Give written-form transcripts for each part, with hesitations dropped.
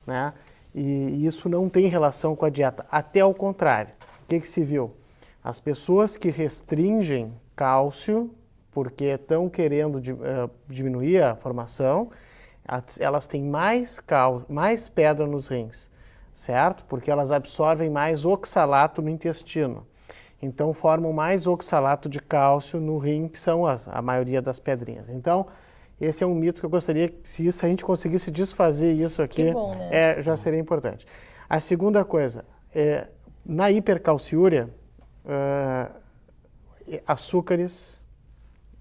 né? E isso não tem relação com a dieta, até ao contrário. O que se viu? As pessoas que restringem cálcio, porque estão querendo diminuir a formação, elas têm mais pedra nos rins, certo? Porque elas absorvem mais oxalato no intestino. Então formam mais oxalato de cálcio no rim, que são a maioria das pedrinhas. Então, esse é um mito que eu gostaria que, se a gente conseguisse desfazer isso aqui, bom, né? já seria importante. A segunda coisa, na hipercalciúria, açúcares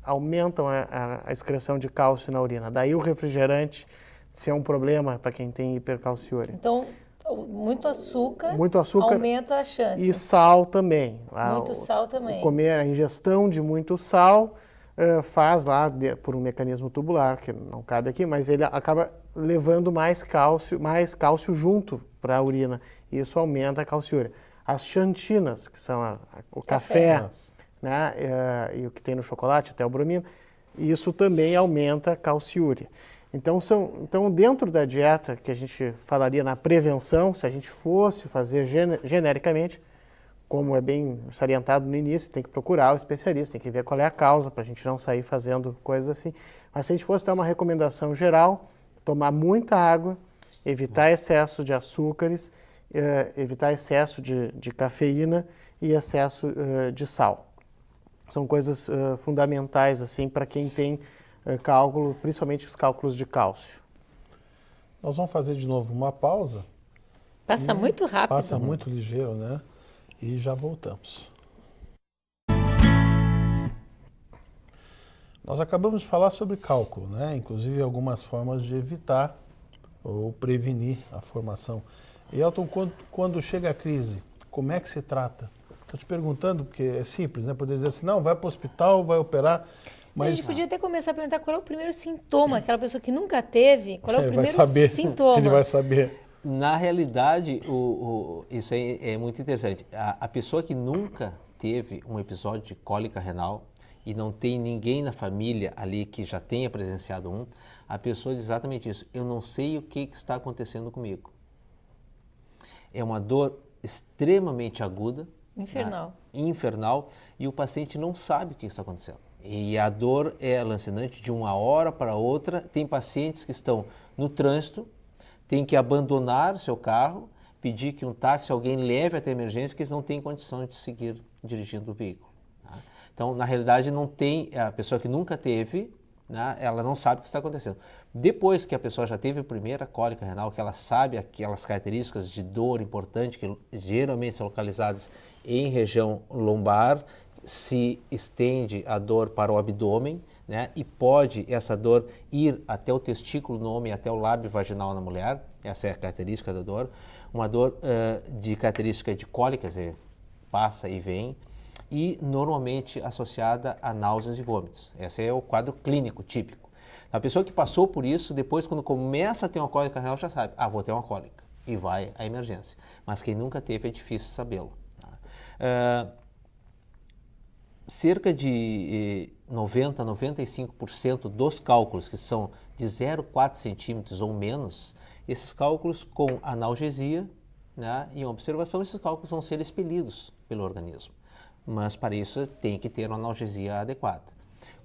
aumentam a excreção de cálcio na urina. Daí o refrigerante ser um problema para quem tem hipercalciúria. Então, muito açúcar aumenta a chance. E sal também. Muito sal também. A ingestão de muito sal faz lá, por um mecanismo tubular, que não cabe aqui, mas ele acaba levando mais cálcio junto para a urina. E isso aumenta a calciúria. As xantinas, que são o café, né, e o que tem no chocolate, até o bromina, isso também aumenta a calciúria. Então, dentro da dieta, que a gente falaria na prevenção, se a gente fosse fazer genericamente, como é bem salientado no início, tem que procurar o especialista, tem que ver qual é a causa, para a gente não sair fazendo coisas assim. Mas se a gente fosse dar uma recomendação geral, tomar muita água, evitar excesso de açúcares, evitar excesso de cafeína e excesso de sal. São coisas fundamentais assim para quem tem cálculo, principalmente os cálculos de cálcio. Nós vamos fazer de novo uma pausa. Passa muito rápido. Passa muito ligeiro, né? E já voltamos. Nós acabamos de falar sobre cálculo, né? Inclusive algumas formas de evitar ou prevenir a formação. E Elton, quando chega a crise, como é que se trata? Estou te perguntando, porque é simples, né? Poder dizer assim, não, vai para o hospital, vai operar, mas... A gente podia até começar a perguntar qual é o primeiro sintoma, aquela pessoa que nunca teve, qual é o primeiro sintoma? Ele vai saber. Na realidade, isso aí é muito interessante. A pessoa que nunca teve um episódio de cólica renal e não tem ninguém na família ali que já tenha presenciado a pessoa diz exatamente isso. Eu não sei o que está acontecendo comigo. É uma dor extremamente aguda, infernal, e o paciente não sabe o que está acontecendo. E a dor é lancinante de uma hora para outra. Tem pacientes que estão no trânsito, tem que abandonar o seu carro, pedir que um táxi, alguém leve até a emergência, que eles não têm condição de seguir dirigindo o veículo. Tá? Então, na realidade, não tem, a pessoa que nunca teve, né, ela não sabe o que está acontecendo. Depois que a pessoa já teve a primeira cólica renal, que ela sabe aquelas características de dor importante, que geralmente são localizadas em região lombar, se estende a dor para o abdômen, né? E pode essa dor ir até o testículo no homem, até o lábio vaginal na mulher. Essa é a característica da dor. Uma dor de característica de cólica, quer dizer, passa e vem, e normalmente associada a náuseas e vômitos. Esse é o quadro clínico típico. A pessoa que passou por isso, depois quando começa a ter uma cólica renal, já sabe, vou ter uma cólica, e vai à emergência. Mas quem nunca teve é difícil sabê-lo. Tá? Cerca de 90% a 95% dos cálculos que são de 0,4 centímetros ou menos, esses cálculos com analgesia, né, e observação, esses cálculos vão ser expelidos pelo organismo. Mas para isso tem que ter uma analgesia adequada.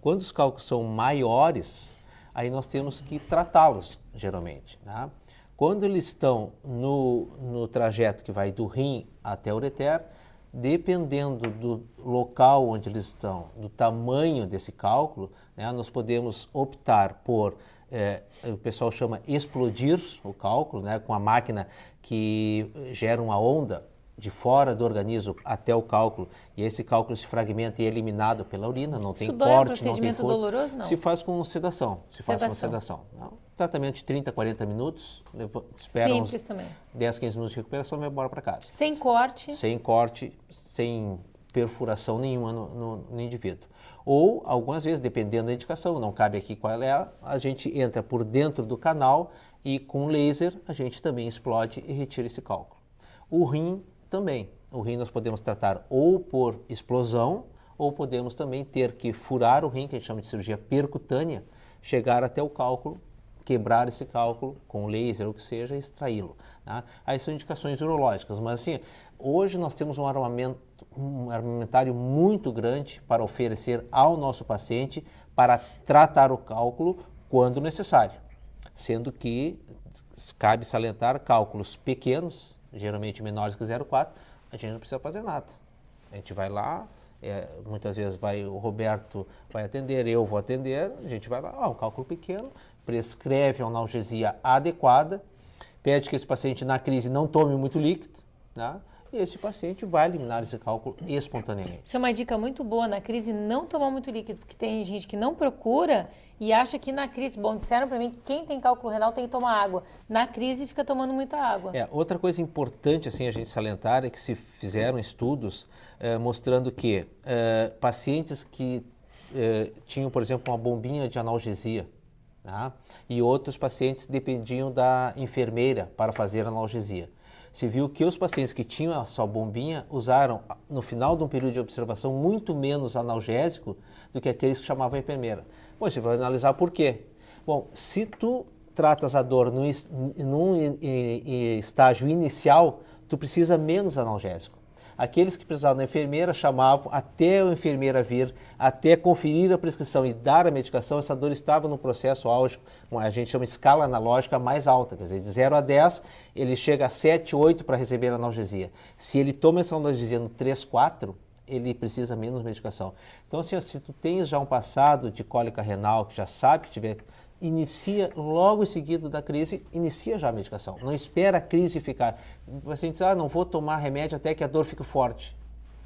Quando os cálculos são maiores, aí nós temos que tratá-los, geralmente. Tá? Quando eles estão no trajeto que vai do rim até o ureter, dependendo do local onde eles estão, do tamanho desse cálculo, né, nós podemos optar por, o pessoal chama explodir o cálculo, né, com a máquina que gera uma onda de fora do organismo até o cálculo, e esse cálculo se fragmenta e é eliminado pela urina, não tem corte, é um não tem procedimento doloroso, não? Se faz com sedação. Tratamento de 30, 40 minutos, espera uns 10, 15 minutos de recuperação e vai embora para casa. Sem corte? Sem corte, sem perfuração nenhuma no indivíduo. Ou, algumas vezes, dependendo da indicação, não cabe aqui qual é, a gente entra por dentro do canal e com laser a gente também explode e retira esse cálculo. O rim também. O rim nós podemos tratar ou por explosão, ou podemos também ter que furar o rim, que a gente chama de cirurgia percutânea, chegar até o cálculo quebrar esse cálculo com laser ou o que seja e extraí-lo. Tá? Aí são indicações urológicas, mas assim, hoje nós temos um armamentário muito grande para oferecer ao nosso paciente para tratar o cálculo quando necessário, sendo que cabe salientar cálculos pequenos, geralmente menores que 0,4, a gente não precisa fazer nada. A gente vai lá, muitas vezes o Roberto vai atender, eu vou atender, a gente vai lá, um cálculo pequeno, prescreve a analgesia adequada, pede que esse paciente na crise não tome muito líquido, tá? E esse paciente vai eliminar esse cálculo espontaneamente. Isso é uma dica muito boa, na crise não tomar muito líquido, porque tem gente que não procura e acha que na crise, disseram para mim que quem tem cálculo renal tem que tomar água. Na crise fica tomando muita água. Outra coisa importante assim, a gente salientar é que se fizeram estudos mostrando que pacientes que tinham, por exemplo, uma bombinha de analgesia, tá? E outros pacientes dependiam da enfermeira para fazer analgesia. Se viu que os pacientes que tinham a sua bombinha usaram, no final de um período de observação, muito menos analgésico do que aqueles que chamavam a enfermeira. Bom, você vai analisar por quê. Bom, se tu tratas a dor num estágio inicial, tu precisa menos analgésico. Aqueles que precisavam da enfermeira chamavam até a enfermeira vir, até conferir a prescrição e dar a medicação, essa dor estava no processo álgico, a gente chama escala analógica mais alta, quer dizer, de 0 a 10, ele chega a 7, 8 para receber a analgesia. Se ele toma essa analgesia no 3, 4, ele precisa menos medicação. Então, assim, se tu tens já um passado de cólica renal, que já sabe que tiver, inicia logo em seguida da crise, inicia já a medicação. Não espera a crise ficar. O paciente diz, não vou tomar remédio até que a dor fique forte.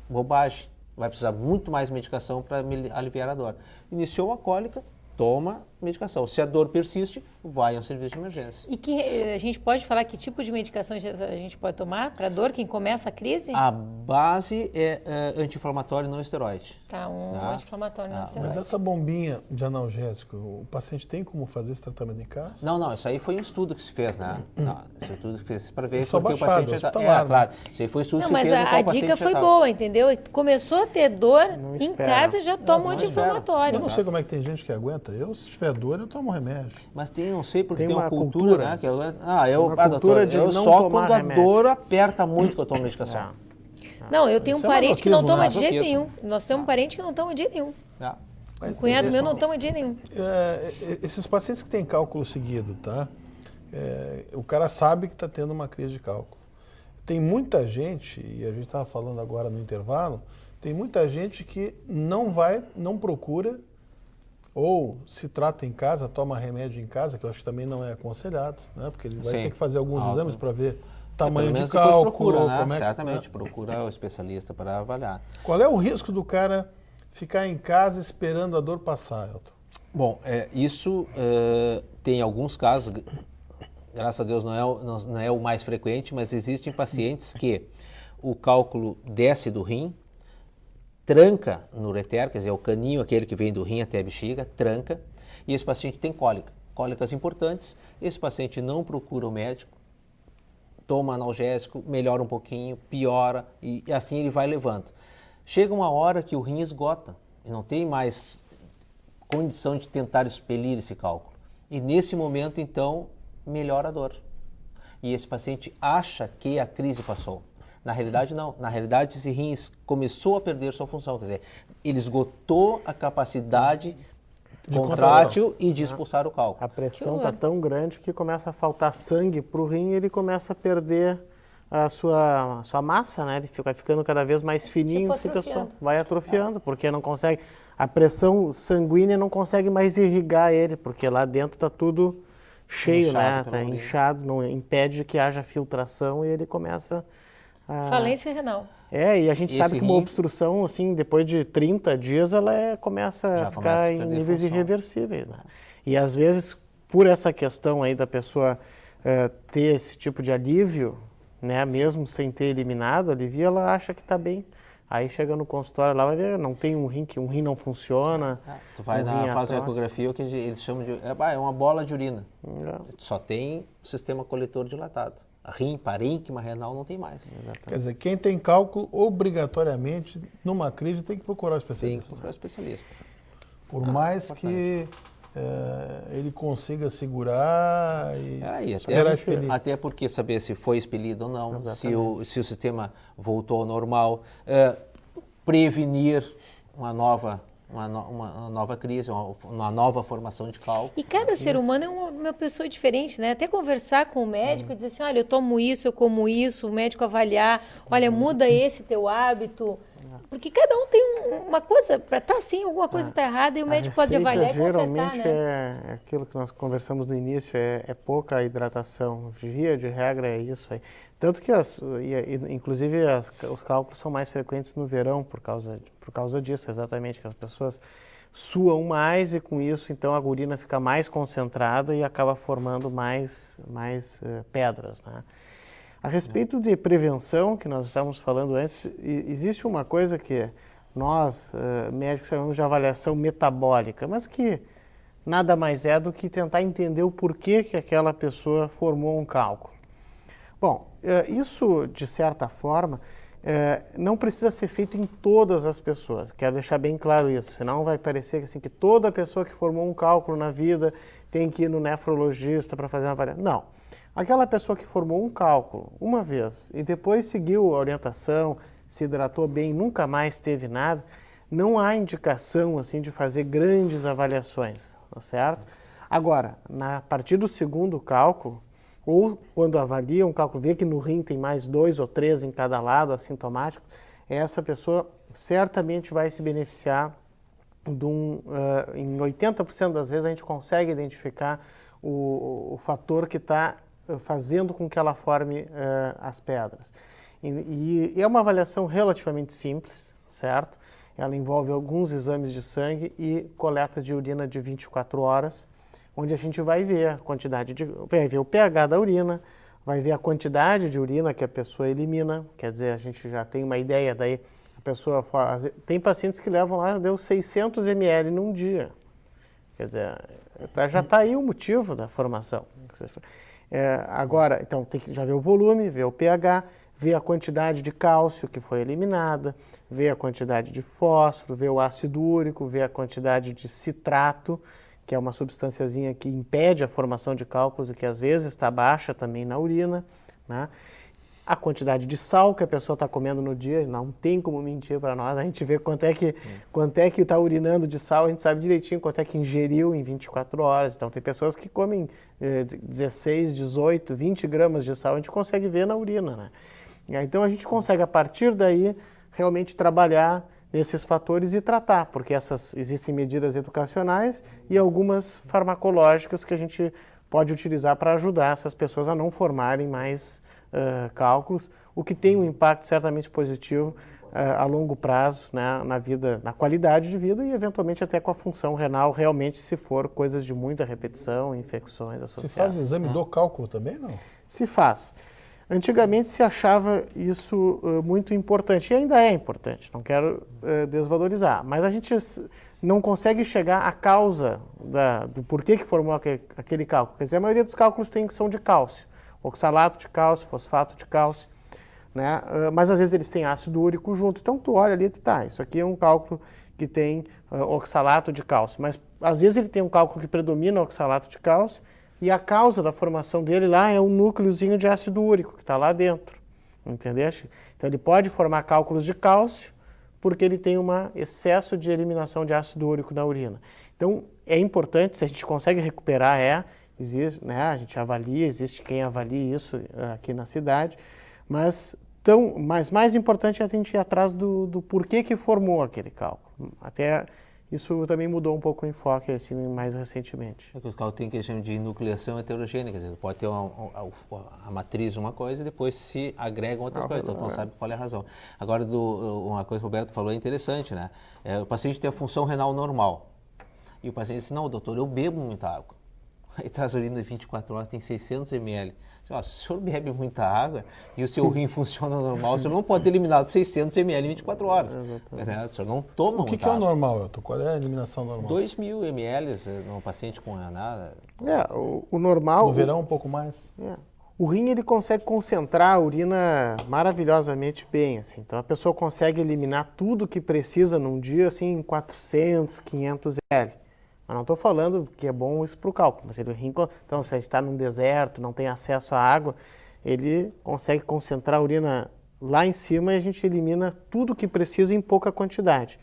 Bobagem. Vai precisar muito mais medicação para aliviar a dor. Iniciou a cólica, toma medicação. Se a dor persiste, vai ao serviço de emergência. E que a gente pode falar que tipo de medicação a gente pode tomar para dor, quem começa a crise? A base é anti-inflamatório não esteroide. Tá, anti-inflamatório não esteroide. Mas essa bombinha de analgésico, o paciente tem como fazer esse tratamento em casa? Não, isso aí foi um estudo que se fez, né? Esse estudo que fez para ver só porque baixado, o paciente já claro. Isso aí foi um estudo que se mas fez. a dica foi boa, entendeu? Começou a ter dor, em casa já toma um anti-inflamatório. Eu não sei como é que tem gente que aguenta. Eu, se tiver dor, eu tomo remédio. Mas não sei porque tem uma uma cultura, né? Que cultura de eu não só tomar quando a remédio. dor aperta muito que eu tomo medicação. Não, eu tenho um Isso é parente que não masoquismo, toma né? de jeito Masoquismo. nenhum. Nós temos um parente que não toma de jeito nenhum. É. Um cunhado meu não toma de jeito nenhum. Esses pacientes que têm cálculo seguido, tá? O cara sabe que está tendo uma crise de cálculo. Tem muita gente, e a gente estava falando agora no intervalo, tem muita gente que não procura, ou se trata em casa, toma remédio em casa, que eu acho que também não é aconselhado, né? Porque ele vai ter que fazer alguns exames para ver tamanho de cálculo. Procura, né? Como é Certamente, procura o especialista para avaliar. Qual é o risco do cara ficar em casa esperando a dor passar, Elton? Bom, isso tem alguns casos, graças a Deus não é o mais frequente, mas existem pacientes que o cálculo desce do rim, tranca no ureter, quer dizer, o caninho, aquele que vem do rim até a bexiga, tranca, e esse paciente tem cólica. Cólicas importantes, esse paciente não procura o médico, toma analgésico, melhora um pouquinho, piora, e assim ele vai levando. Chega uma hora que o rim esgota, e não tem mais condição de tentar expelir esse cálculo. E nesse momento, então, melhora a dor. E esse paciente acha que a crise passou. Na realidade, não. Na realidade, esse rim começou a perder sua função. Quer dizer, ele esgotou a capacidade contrátil e de expulsar o cálculo. A pressão está tão grande que começa a faltar sangue para o rim e ele começa a perder a sua massa, né? Ele vai ficando cada vez mais fininho, vai atrofiando, porque não consegue. A pressão sanguínea não consegue mais irrigar ele, porque lá dentro está tudo cheio, né? Está inchado, não impede que haja filtração e ele começa falência renal. E a gente sabe que uma obstrução, assim, depois de 30 dias, ela começa a ficar em níveis irreversíveis, né? E às vezes, por essa questão aí da pessoa ter esse tipo de alívio, né, mesmo sem ter eliminado, alivia, ela acha que está bem. Aí chega no consultório lá, vai ver, não tem um rim não funciona. Tu vai faz uma ecografia, o que eles chamam de... É uma bola de urina. Só tem o sistema coletor dilatado. Parênquima renal não tem mais. Exatamente. Quer dizer, quem tem cálculo, obrigatoriamente, numa crise, tem que procurar o especialista. Tem que procurar o especialista. Por mais que ele consiga segurar e E esperar expelir. até porque saber se foi expelido ou não, se o sistema voltou ao normal, prevenir uma nova crise, uma nova formação de cálculo. E cada ser humano é uma pessoa diferente, né? Até conversar com o médico e dizer assim, olha, eu tomo isso, eu como isso, o médico avaliar, olha, muda esse teu hábito. Porque cada um tem uma coisa, para estar assim, alguma coisa está errada e o médico pode avaliar e consertar, geralmente né? é aquilo que nós conversamos no início, é pouca hidratação. Via de regra é isso aí. Tanto que, inclusive, os cálculos são mais frequentes no verão por causa disso, exatamente, que as pessoas suam mais e com isso, então, a urina fica mais concentrada e acaba formando mais pedras, né? A respeito de prevenção, que nós estávamos falando antes, existe uma coisa que nós, médicos, chamamos de avaliação metabólica, mas que nada mais é do que tentar entender o porquê que aquela pessoa formou um cálculo. Bom, isso, de certa forma, não precisa ser feito em todas as pessoas. Quero deixar bem claro isso, senão vai parecer assim, que toda pessoa que formou um cálculo na vida tem que ir no nefrologista para fazer uma avaliação. Não. Aquela pessoa que formou um cálculo uma vez e depois seguiu a orientação, se hidratou bem, nunca mais teve nada, não há indicação assim de fazer grandes avaliações, tá certo? Agora, a partir do segundo cálculo, ou quando avalia um cálculo, vê que no rim tem mais 2 ou 3 em cada lado, assintomático, essa pessoa certamente vai se beneficiar em 80% das vezes a gente consegue identificar o fator que está fazendo com que ela forme as pedras. E é uma avaliação relativamente simples, certo? Ela envolve alguns exames de sangue e coleta de urina de 24 horas, onde a gente vai ver a quantidade vai ver o pH da urina, vai ver a quantidade de urina que a pessoa elimina, quer dizer, a gente já tem uma ideia daí, a pessoa tem pacientes que levam lá, deu 600 ml num dia. Quer dizer, já está aí o motivo da formação. Agora, então, tem que já ver o volume, ver o pH, ver a quantidade de cálcio que foi eliminada, ver a quantidade de fósforo, ver o ácido úrico, ver a quantidade de citrato, que é uma substânciazinha que impede a formação de cálculos e que às vezes está baixa também na urina, né? A quantidade de sal que a pessoa está comendo no dia, não tem como mentir para nós, a gente vê quanto é que está urinando de sal, a gente sabe direitinho quanto é que ingeriu em 24 horas. Então tem pessoas que comem 16, 18, 20 gramas de sal, a gente consegue ver na urina, né? Então a gente consegue a partir daí realmente trabalhar nesses fatores e tratar, porque existem medidas educacionais e algumas farmacológicas que a gente pode utilizar para ajudar essas pessoas a não formarem mais cálculos, o que tem um impacto certamente positivo a longo prazo, né, na vida, na qualidade de vida e eventualmente até com a função renal, realmente se for coisas de muita repetição, infecções associadas. Se faz o exame do cálculo também, não? Se faz. Antigamente se achava isso muito importante, e ainda é importante, não quero desvalorizar, mas a gente não consegue chegar à causa do porquê que formou aquele cálculo. Quer dizer, a maioria dos cálculos são de cálcio, oxalato de cálcio, fosfato de cálcio, né? Mas às vezes eles têm ácido úrico junto, então tu olha ali e tá, isso aqui é um cálculo que tem oxalato de cálcio, mas às vezes ele tem um cálculo que predomina oxalato de cálcio, e a causa da formação dele lá é um núcleozinho de ácido úrico que está lá dentro, entendeste? Então ele pode formar cálculos de cálcio porque ele tem um excesso de eliminação de ácido úrico na urina. Então é importante, se a gente consegue recuperar, existe, né, a gente avalia, existe quem avalie isso aqui na cidade, mas mais importante é a gente ir atrás do porquê que formou aquele cálculo. Até isso também mudou um pouco o enfoque assim, mais recentemente. O cálculo tem que chamar de nucleação heterogênea, quer dizer, pode ter a matriz uma coisa e depois se agregam outras coisas, então tu não sabe qual é a razão. Agora, uma coisa que o Roberto falou é interessante, né? O paciente tem a função renal normal e o paciente diz, não, doutor, eu bebo muita água. Aí traz urina de 24 horas, tem 600 ml. Se o senhor bebe muita água e o seu rim funciona normal, o senhor não pode ter eliminado 600 ml em 24 horas. Né? O senhor não toma O que é o normal, Elton? Qual é a eliminação normal? 2.000 ml num paciente com renal. O normal... No verão um pouco mais? O rim ele consegue concentrar a urina maravilhosamente bem. Assim. Então a pessoa consegue eliminar tudo que precisa num dia assim, em 400, 500 ml. Eu não estou falando que é bom isso para o cálculo, mas então se a gente está num deserto, não tem acesso à água, ele consegue concentrar a urina lá em cima e a gente elimina tudo que precisa em pouca quantidade.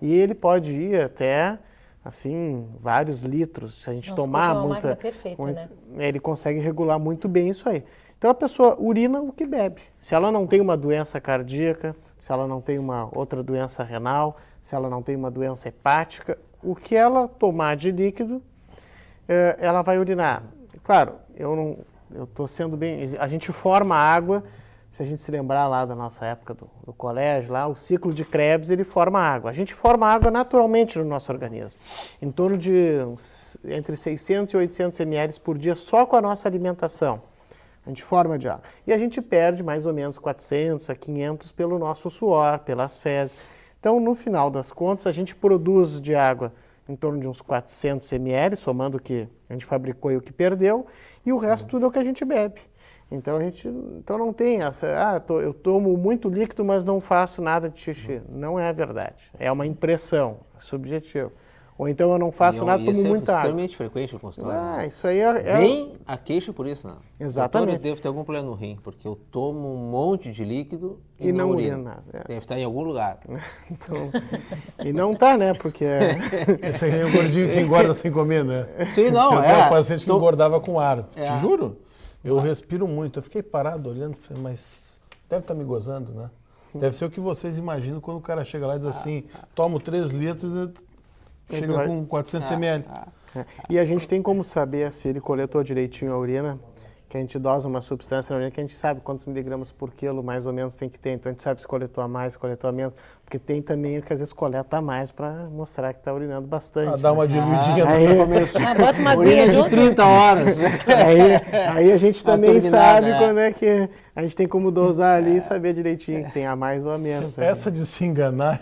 E ele pode ir até, assim, vários litros. Se a gente tomar muita... perfeita, né? Ele consegue regular muito bem isso aí. Então a pessoa urina o que bebe. Se ela não tem uma doença cardíaca, se ela não tem uma outra doença renal, se ela não tem uma doença hepática, o que ela tomar de líquido, ela vai urinar. Claro, eu estou sendo bem... A gente forma água, se a gente se lembrar lá da nossa época do colégio, lá, o ciclo de Krebs, ele forma água. A gente forma água naturalmente no nosso organismo, em torno de entre 600 e 800 ml por dia só com a nossa alimentação. A gente forma de água. E a gente perde mais ou menos 400 a 500 pelo nosso suor, pelas fezes. Então, no final das contas, a gente produz de água em torno de uns 400 ml, somando o que a gente fabricou e o que perdeu, e o resto tudo é o que a gente bebe. Então, não tem essa, eu tomo muito líquido, mas não faço nada de xixi. Não é verdade. É uma impressão, é subjetivo. Ou então eu não faço nada, tomo muita água. É extremamente frequente no consultório. Isso aí Vem a queixa por isso, não. Exatamente. Doutor, eu devo ter algum problema no rim, porque eu tomo um monte de líquido e não urino nada. Deve estar em algum lugar. Então, e não tá, né? Porque... Esse aí é o gordinho que engorda sem comer, né? Sim, não, eu tenho um paciente que engordava com ar. Te juro. Eu respiro muito. Eu fiquei parado olhando, falei, mas deve estar me gozando, né? Deve ser o que vocês imaginam quando o cara chega lá e diz assim, tomo 3 litros... Chega com 400 ml. E a gente tem como saber se ele coletou direitinho a urina, que a gente dosa uma substância na urina, que a gente sabe quantos miligramas por quilo mais ou menos tem que ter. Então a gente sabe se coletou a mais, se coletou a menos. Porque tem também o que às vezes coleta a mais para mostrar que está urinando bastante. Dá uma diluidinha no começo. Bota uma aguinha junto. De 30 horas. Aí a gente também sabe quando é que a gente tem como dosar ali e saber direitinho que tem a mais ou a menos. Essa de se enganar,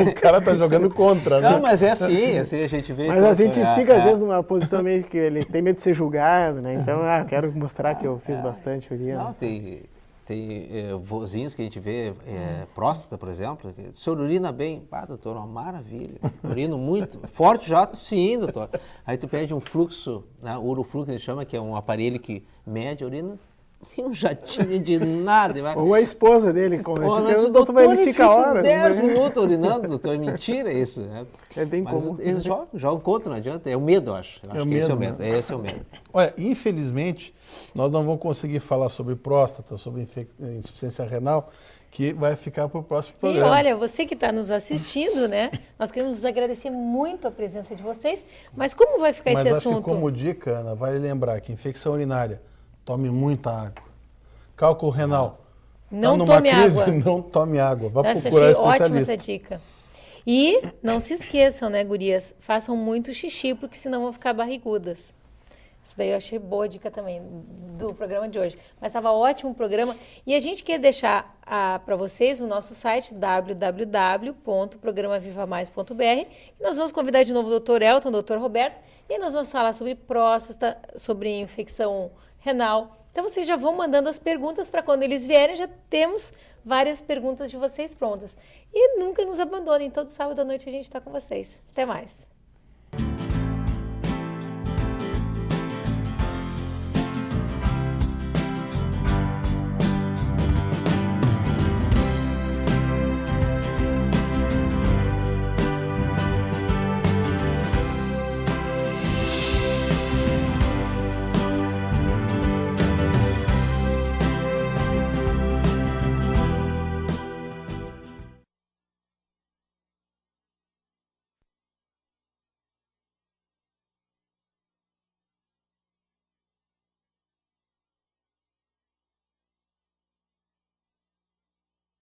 o cara tá jogando contra, né? Não, mas é assim a gente vê. Mas a gente fica às vezes numa posição meio que ele tem medo de ser julgado, né? Então, quero mostrar que eu fiz bastante urina. Não, tem vozinhos que a gente vê, próstata, por exemplo, que, o senhor urina bem? Doutor, uma maravilha, urino muito, forte já, sim, doutor. Aí tu pede um fluxo, né, urofluxo, a gente chama, que é um aparelho que mede a urina, tem um jatinho de nada. Ou a esposa dele, o doutor vai ficar horas. 10 minutos urinando, doutor, mentira isso. Né? É bem comum. Eles jogam contra, não adianta, é o medo, eu acho. Acho que esse é o medo, esse é o medo. Olha, infelizmente, nós não vamos conseguir falar sobre próstata, sobre insuficiência renal, que vai ficar para o próximo programa. E olha, você que está nos assistindo, né? Nós queremos nos agradecer muito a presença de vocês, mas como vai ficar esse assunto? Mas como dica, Ana, vale lembrar que infecção urinária, tome muita água. Cálculo renal. Não tome água. Não tome água. Vá procurar achei especialista. Ótima essa dica. E não se esqueçam, né, gurias? Façam muito xixi, porque senão vão ficar barrigudas. Isso daí eu achei boa dica também do programa de hoje. Mas estava ótimo o programa. E a gente quer deixar para vocês o nosso site www.programavivamais.br. Nós vamos convidar de novo o Dr. Elton, o Dr. Roberto, e nós vamos falar sobre próstata, sobre infecção renal. Então, vocês já vão mandando as perguntas para quando eles vierem, já temos várias perguntas de vocês prontas. E nunca nos abandonem, todo sábado à noite a gente está com vocês. Até mais.